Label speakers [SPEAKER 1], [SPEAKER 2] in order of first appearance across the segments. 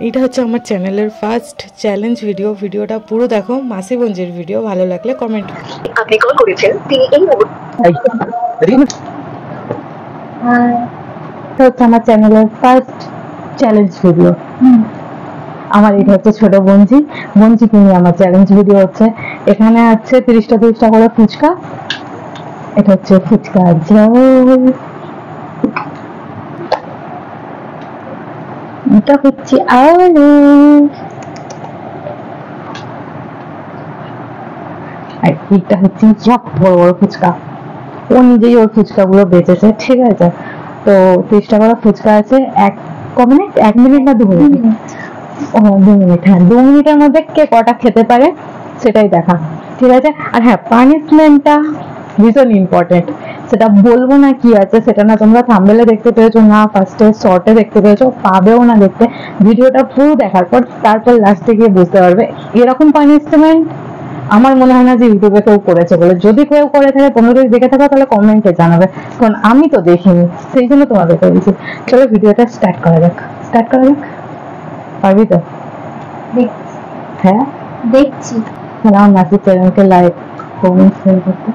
[SPEAKER 1] এটা হচ্ছে আমার চ্যানেলের ফার্স্ট চ্যালেঞ্জ ভিডিও। ভিডিওটা পুরো দেখো, মাসি বঞ্জির ভিডিও। ভালো লাগলে কমেন্ট।
[SPEAKER 2] আপনি কল করেছেন তিনি এই
[SPEAKER 3] এটা হচ্ছে আমার চ্যানেলের ফার্স্ট চ্যালেঞ্জ ভিডিও। আমার এটা হচ্ছে ছোট বঞ্জি নিয়ে আমার চ্যালেঞ্জ ভিডিও হচ্ছে। এখানে আছে 30টা করে ফুচকা। এটা হচ্ছে ফুচকা ঝোল, এটা হচ্ছে আলু, আর এটা হচ্ছে বড় বড় ফুচকা। ও নিজেই ওর ফুচকা গুলো বেঁচেছে, ঠিক আছে। তো 30টা করে ফুচকা আছে। 1 মিনিট না 2 মিনিট? ও 2 মিনিট। হ্যাঁ, 2 মিনিটের মধ্যে কে কটা খেতে পারে সেটাই দেখা, ঠিক আছে। আর হ্যাঁ, পানিশমেন্টটা ভীষণ ইম্পর্টেন্ট। সেটা বলবো না কি আছে, সেটা না তোমরা থাম্বনেলে দেখতে পেয়েছো, না ফার্স্টে শর্টে দেখতে পেয়েছো, পাবেও না দেখতে। ভিডিওটা পুরো দেখার পর তারপর লাস্টে গিয়ে বুঝতে পারবে এরকম পানিশমেন্ট আমার মনে হয় না যে ইউটিউবে কেউ করেছে বলে। যদি কেউ করে থাকে, তোমরা যদি দেখে থাকো তাহলে কমেন্টে জানাবে, কারণ আমি তো দেখিনি, সেই জন্য তোমাদেরকে বলছি। চলো ভিডিওটা স্টার্ট করা যাক। পারবি তো? হ্যাঁ
[SPEAKER 4] দেখছি।
[SPEAKER 3] আমার মাসির চ্যানেলকে লাইক কমেন্ট শেয়ার করতে,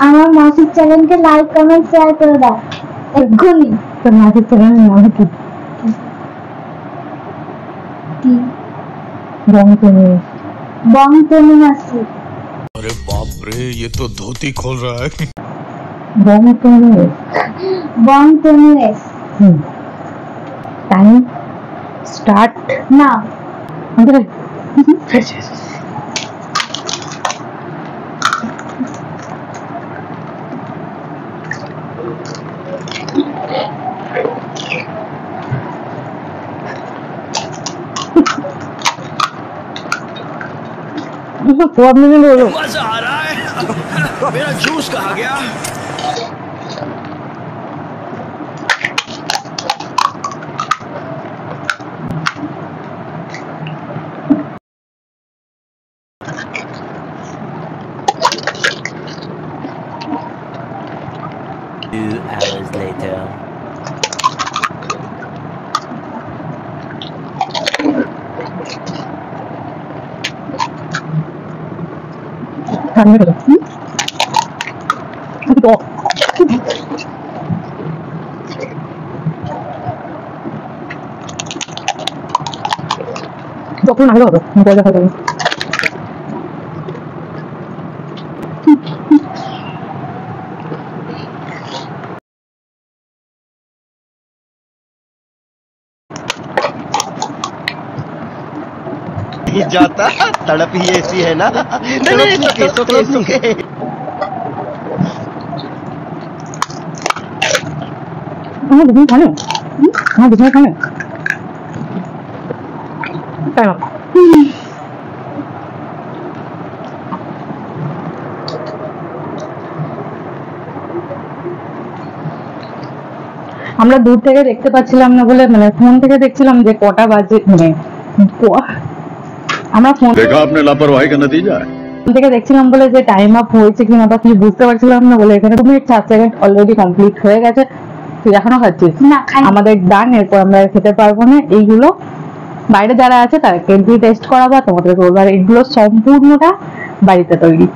[SPEAKER 4] আমার মাসির চ্যানেলকে লাইক কমেন্ট শেয়ার করে দাও এক্ষুনি।
[SPEAKER 3] তোর মাসির চ্যানেলের নাম কি?
[SPEAKER 4] बंतनु मासी।
[SPEAKER 5] अरे बाप रे, ये तो धोती खोल रहा है।
[SPEAKER 4] बंतनु
[SPEAKER 3] टाइम स्टार्ट
[SPEAKER 4] नाउ।
[SPEAKER 5] मजा आ रहा है। मेरा जूस कहाँ गया?
[SPEAKER 6] Two hours later.
[SPEAKER 3] যখন আগে হতো মজা হবে।
[SPEAKER 7] जाता तड़प ही ऐसी है ना। नहीं सुके
[SPEAKER 3] আমার দুদিন খানে, আমার দুদিন খানে তাই না? আমরা দূর থেকে দেখতে পাচ্ছিলাম না বলে, মানে ফোন থেকে দেখছিলাম যে কটা বাজে, মানে আমরা ফোন
[SPEAKER 8] देखा आपने लापरवाही का नतीजा है।
[SPEAKER 3] থেকে দেখছিলাম বলে যে টাইম আপ হয়েছে কিনা বা কিছু বুঝতে পারছিলাম না বলে। এখানে 2 মিনিট 4 সেকেন্ড অলরেডি কমপ্লিট হয়ে গেছে। তুই এখনো খাচ্ছিস?
[SPEAKER 4] না, খাই।
[SPEAKER 3] আমাদের ডান, এরপর আমরা খেতে পারবো না। এইগুলো বাইরে যারা আছে তাদেরকে দিয়ে টেস্ট করাবো, তোমাদের বলবো। আর এগুলো সম্পূর্ণটা বাড়িতে তৈরি।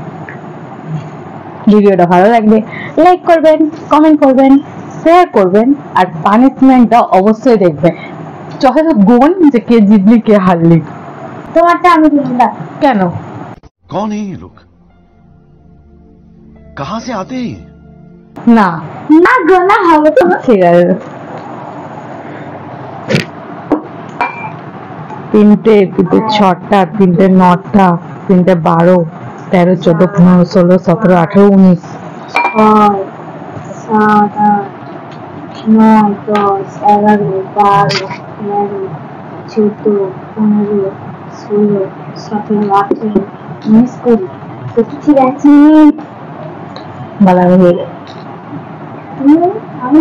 [SPEAKER 3] ভিডিওটা ভালো লাগবে লাইক করবেন, কমেন্ট করবেন, শেয়ার করবেন, আর পানিশমেন্টটা অবশ্যই দেখবেন। চলো গোন যে কে জিতলি কে হারলি।
[SPEAKER 4] তোমারটা আমি বলবো না।
[SPEAKER 3] কেন?
[SPEAKER 8] कौन है ये लोग, कहाँ से आते हैं?
[SPEAKER 3] না
[SPEAKER 4] না গোনা হবে তো।
[SPEAKER 3] ঠিক আছে। 3টে, 6টা, 3টে 9টা, 3টে 12, 13, 14, 15, 16, 17, 18, 19।
[SPEAKER 4] 6, 7, 8, 9, 10, 11, 12, 13, 14, 15, 16, 17, 18, 19, 20। ঠিক আছে।
[SPEAKER 3] বলা হয়ে
[SPEAKER 4] আমি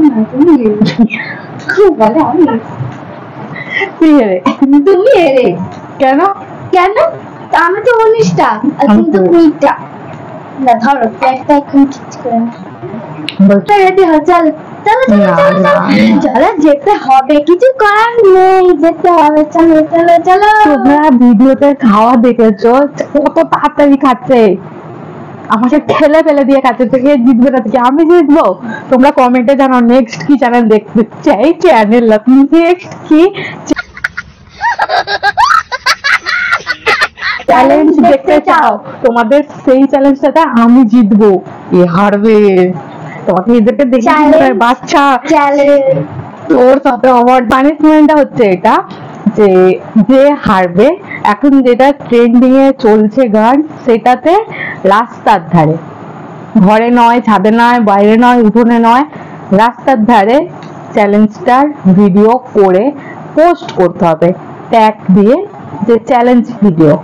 [SPEAKER 4] না, তুমি খুব বলে আমি।
[SPEAKER 3] তুই হেরে।
[SPEAKER 4] তুমি হেরে।
[SPEAKER 3] কেন?
[SPEAKER 4] কেন? আমি তো 19টা আর তুমি তো 20টা। না ধরো প্লেটটা এখন ঠিক করে বলতে রেডি হও। চল চলো চলো চলো চলো যেতে হবে, কিছু করার নেই। যেতে হবে, চলো চলো চলো।
[SPEAKER 3] তোমরা ভিডিওতে খাওয়া দেখেছো কত তাড়াতাড়ি খাচ্ছে, আমাকে ঠেলে ফেলে দিয়ে খাচ্ছে, তো কে জিতবে না থেকে আমি জিতবো? তোমরা কমেন্টে জানাও নেক্সট কি চ্যানেল দেখতে চাই, চ্যানেল নেক্সট কি চ্যালেঞ্জ দেখতে চাও, তোমাদের সেই চ্যালেঞ্জটাতে আমি জিতবো, এ হারবে। তোমাকে এদেরকে দেখে বাচ্চা তোর সাথে আমার পানিশমেন্টটা হচ্ছে এটা যে যে হারবে, এখন যেটা ট্রেন্ডিং এ চলছে গান, সেটাতে রাস্তার ধারে, ঘরে নয়, ছাদে নয়, বাইরে নয়, উঠোনে নয়, রাস্তার ধারে চ্যালেঞ্জটার ভিডিও করে পোস্ট করতে হবে ট্যাগ দিয়ে, যে চ্যালেঞ্জ ভিডিও।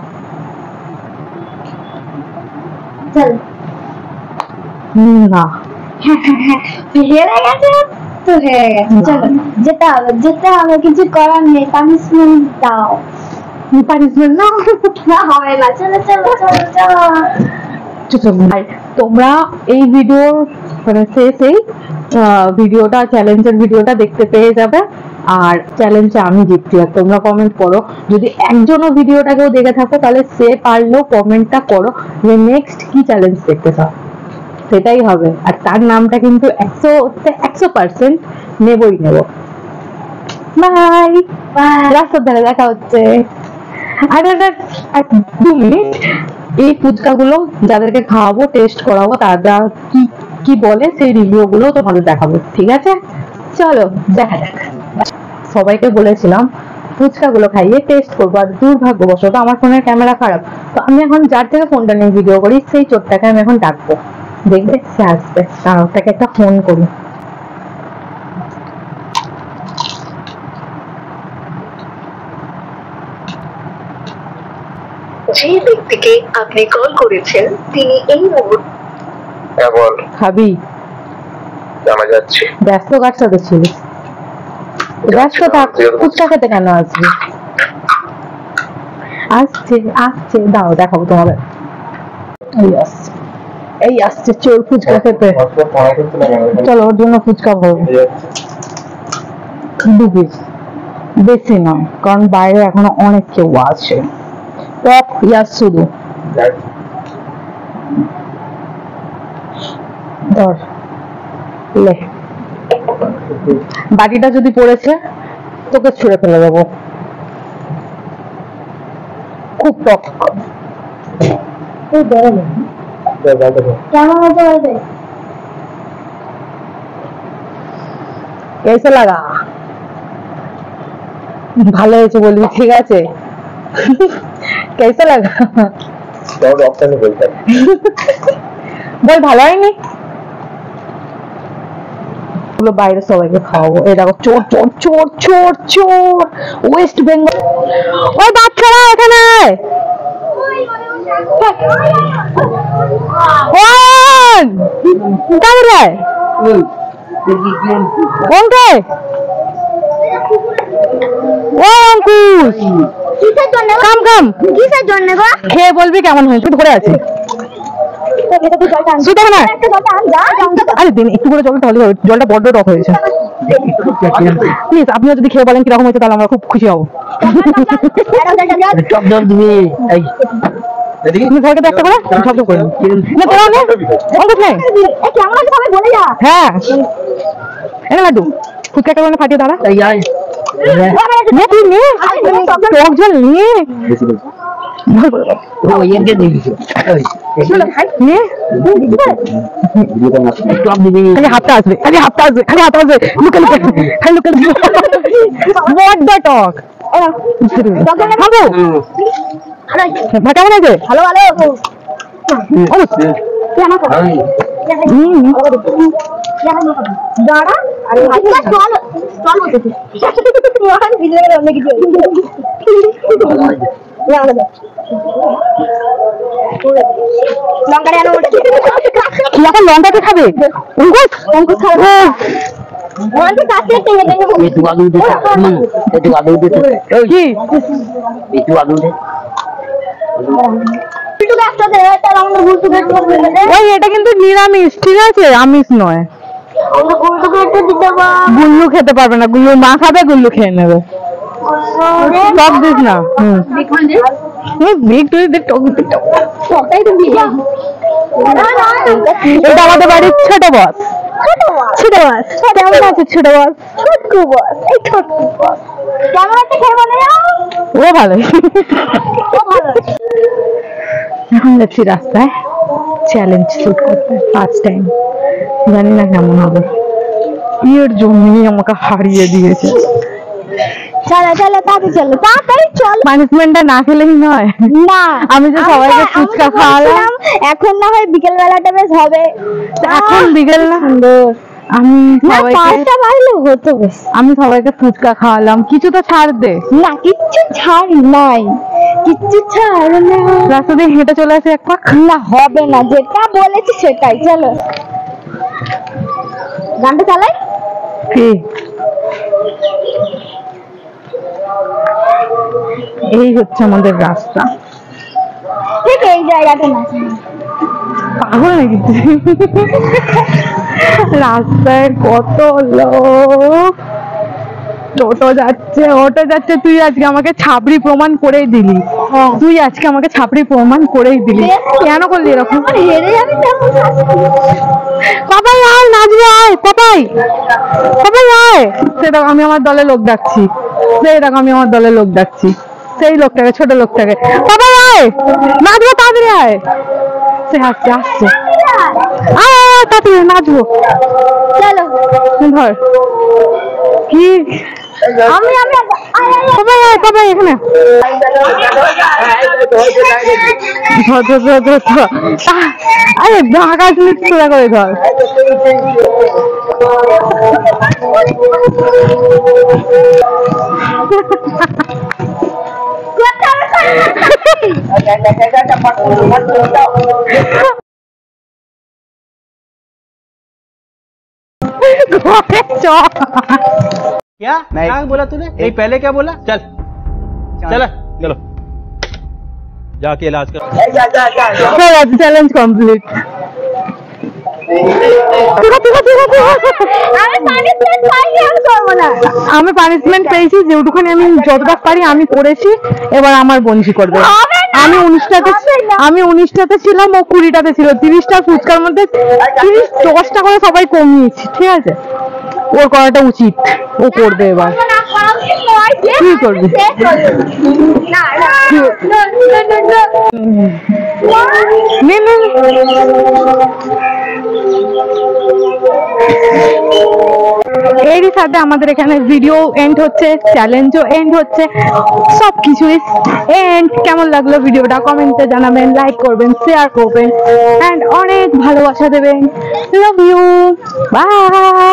[SPEAKER 3] না
[SPEAKER 4] হেরে গেছে তো হেরে গেছে, চলো যেতে হবে, যেতে হবে, কিছু করার নেই, পানিশমেন্ট দাও।
[SPEAKER 3] পানিশমেন্ট না
[SPEAKER 4] হবে না, চলো চলো চলো চলো।
[SPEAKER 3] তোমরা এই ভিডিও মানে শেষেই ভিডিওটা, চ্যালেঞ্জের ভিডিওটা দেখতে পেয়ে যাবে, আর চ্যালেঞ্জে আমি জিতছি। আর তোমরা কমেন্ট করো, যদি একজনও ভিডিওটাকেও দেখে থাকো তাহলে সে পারলেও কমেন্টটা করো যে নেক্সট কি চ্যালেঞ্জ দেখতে চাও, সেটাই হবে। আর তার নামটা কিন্তু 100% নেবই নেব। বাই বাই, রাস্তার ধারে দেখা হচ্ছে। আর 2 মিনিট, এই ফুচকাগুলো যাদেরকে খাওয়াবো, টেস্ট করাবো, তারা কি কি বলে সেই রিভিউ গুলো তোমাদের দেখাবো, ঠিক আছে? চলো দেখা যাক। সবাইকে বলেছিলাম ফুচকাগুলো খাইয়ে টেস্ট করবো, আর দুর্ভাগ্যবশত আমার ফোনের ক্যামেরা খারাপ, তো আমি এখন যার থেকে ফোনটা নিয়ে ভিডিও করি সেই চোরটাকে আমি এখন ডাকবো, দেখবে সে আসবে, আর ওটাকে একটা ফোন করি।
[SPEAKER 2] যে ব্যক্তিকে আপনি কল করেছেন তিনি এই মুহূর্তে।
[SPEAKER 9] হ্যাঁ বল।
[SPEAKER 3] খাবি?
[SPEAKER 9] জানা যাচ্ছে।
[SPEAKER 3] ব্যস্ত কার সাথে ছিলিস? ব্যস্ত থাক, ফুচকা খেতে কেন আসবি? আসছে আসছে, দাও দেখাবো তোমাদের। এই আসছে, এই আসছে চোর ফুচকা খেতে। চলো ওর জন্য ফুচকা ভরবো, 2 পিস, বেশি নয়, কারণ বাইরে এখনো অনেক কেউ আছে। টক ইয়াস শুধু ধর, লে বাটিটা যদি পড়েছে তোকে ছুঁড়ে ফেলে দেবো, খুব টক।
[SPEAKER 4] কেমন হতে হবে?
[SPEAKER 3] कैसे लगा? ভালো হয়েছে বলবি, ঠিক আছে? कैसे लगा? বল ভালো হয়নি? বাইরে সবাইকে খাওয়াবো। এই দেখো চোর চোর চোর চোর চোর, ওয়েস্ট বেঙ্গল। ওই বাচ্চারা এখানে খেয়ে বলবি কেমন হয়েছে, ধরে আছে। আরে দিন একটু করে জল তাহলে হবে, জলটা বড্ড টক হয়েছে। প্লিজ আপনিও যদি খেয়ে বলেন কিরকম হয়েছে তাহলে আমরা খুব খুশি হবো। তুমি ঘরকে একটা করে শব্দ করে হ্যাঁ এনে লাড্ডু ফুচকা একটা করে ফাটিয়ে দাঁড়া টক জল নিয়ে হাতটা আসবে, খালি হাতটা আসবে, খালি হাতটা আসবে, লুকে লুকে খালি লুকে বড্ড টক। খাবো কেমন আছে? ভালো ভালো লঙ্কাকে খাবে এটা কিন্তু নিরামিষ, ঠিক আছে? আমিষ নয়। গুল্লু খেতে পারবে না, গুল্লু মা খাবে, গুল্লু খেয়ে নেবে। টক দিস না। এটা আমাদের বাড়ির ছোট বস। ছোট বস কেমন আছে? ছোট বস ছোটকু বস, এই ছোটকু বস কেমন আছে? খেয়ে বলে ও ভালো। এখন যাচ্ছি রাস্তায় চ্যালেঞ্জ শুট করতে ফার্স্ট টাইম, জানি না কেমন হবে। এর জন্যই আমাকে হারিয়ে দিয়েছে। চলো চলো তাড়াতাড়ি চলো, তাড়াতাড়ি চল। পানিশমেন্টটা না খেলেই নয়। না আমি যে সবাইকে ফুচকা খাওয়ালাম, এখন না হয় বিকেল বেলাটা বেশ হবে। এখন বিকেল না সুন্দর, আমি সবাইকে ফুচকা খাওয়ালাম, কিছু তো ছাড় দে না। কিচ্ছু ছাড় নাই, কিচ্ছু ছাড় না। রাস্তা দিয়ে হেঁটে চলে আসে এক পাক না, হবে না, যেটা বলেছি সেটাই। চলো গানটা চালাই। এই হচ্ছে আমাদের রাস্তা, ঠিক এই জায়গাটা না। পাগল নাকি? রাস্তায় কত লোক, টোটো যাচ্ছে, অটো যাচ্ছে। তুই আজকে আমাকে ছাপড়ি প্রমাণ করেই দিলি। তুই আজকে আমাকে ছাপড়ি প্রমাণ করেই দিলি। কেন করলি এরকম? হেরে যাবি পাপাই, আয় নাচবে, আয় পাপাই, পাপাই আয়। সেটা আমি আমার দলে লোক ডাকছি, সেইটাকে আমি আমার দলে লোক ডাকছি, সেই লোকটাকে, ছোট লোকটাকে। পাপাই আয় নাচবো, তাড়াতাড়ি আয়। সে হাসছে, আসছে, আয় আয় তাড়াতাড়ি নাচবো। চলো ধর কি আমি সবাই আয়, সবাই এখানে আরে ঢাকা সোজা করে ধর।
[SPEAKER 7] क्या क्या बोला तूने? नहीं पहले क्या बोला? चल चला चलो जाके इलाज करो।
[SPEAKER 3] Challenge complete. আমি পানিশমেন্ট পেয়েছি, যেটুখানি আমি যতটা পারি আমি করেছি। এবার আমার বঞ্চি করবে। আমি 19টাতে ছিলাম, ও 20টাতে ছিল। 30টা ফুচকার মধ্যে 10টা করে সবাই কমিয়েছি, ঠিক আছে? ওর করাটা উচিত, ও করবে। এবার কি করবি? এরই সাথে আমাদের এখানে ভিডিও এন্ড হচ্ছে, চ্যালেঞ্জও এন্ড হচ্ছে, সবকিছুই এন্ড। কেমন লাগলো ভিডিওটা কমেন্টে জানাবেন, লাইক করবেন, শেয়ার করবেন, এন্ড অনেক ভালোবাসা দেবেন। Love you, by.